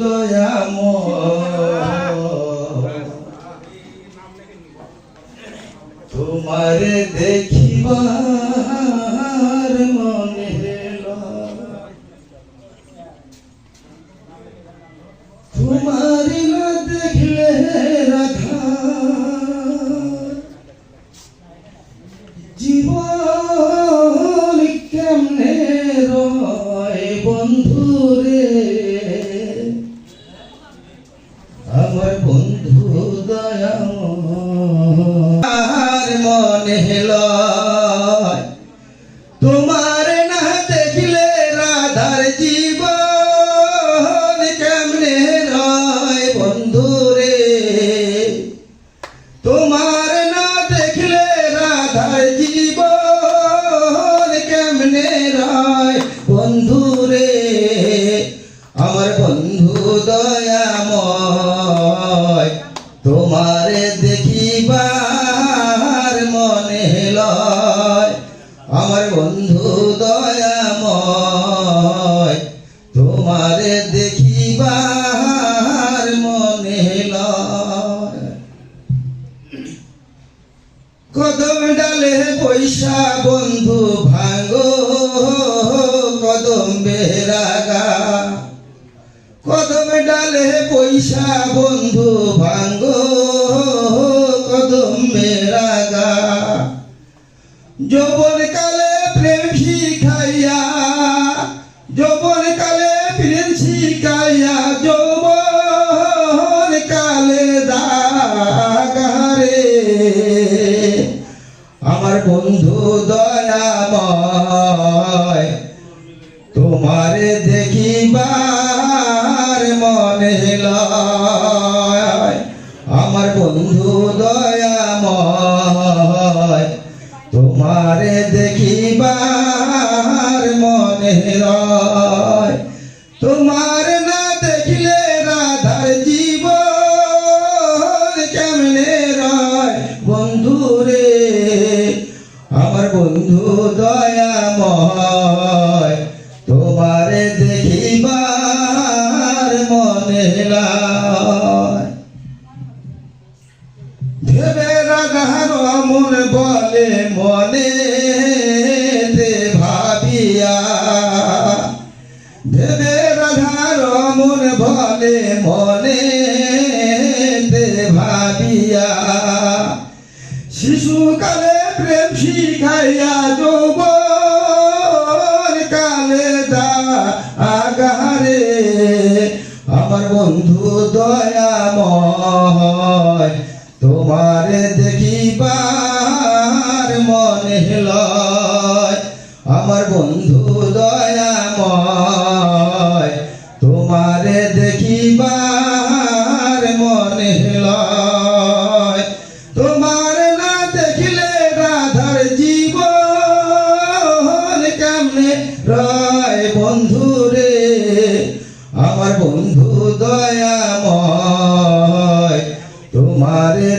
দয়াময় তোমারে দেখিবার মনে তোমারে না দেখলে রাখা জীবন কেমনে রয় বন্ধুরে আমার বন্ধু দয়াময় মনে লয় তোমার না দেখলে রাধার জীবন কেমনে রয় বন্ধুরে তোমার না দেখলে রাধার জীবন কেমনে রয় বন্ধুরে আমার বন্ধু দয়াময় তোমারে দেখিবার মনে লয় আমার বন্ধু দয়াময় তোমারে দেখিবার মনে লয় কদম ডালে পয়সা বন্ধু ভাঙ্গো কদম বেরাগা কদম ডালে পয়সা বন্ধু ভাঙ্গো কদম বেরাগা যৌবন কালে প্রেম শিখাইয়া যৌবন কালে প্রেম শিখাইয়া যৌবন কালে দাগারে আমার বন্ধু দয়াময় তোমারে দেখিবার মনে লয় আমার বন্ধু দয়াময় তোমারে দেখিবার মনে লয় তোমার না দেখিলে রাধার জীবন কেমনে রয় বন্ধুরে আমার বন্ধু দয়াময় তোমারে দেখিবার মনে লয় ভেবে রাধার মন বলে মনে ভাবিয়া ভেবে রাধার মন বলে মনে ভাবিয়া শিশুকালে প্রেম শিখাইয়া যৌবন কালে আগারে আমার বন্ধু দয়াময় তোমারে দেখিবার মনে লয় আমার বন্ধু দয়াময় তোমারে দেখিবার মনে লয় তোমার না দেখিলে রাধার জীবন কেমনে রয় বন্ধুরে আমার বন্ধু দয়াময় তোমারে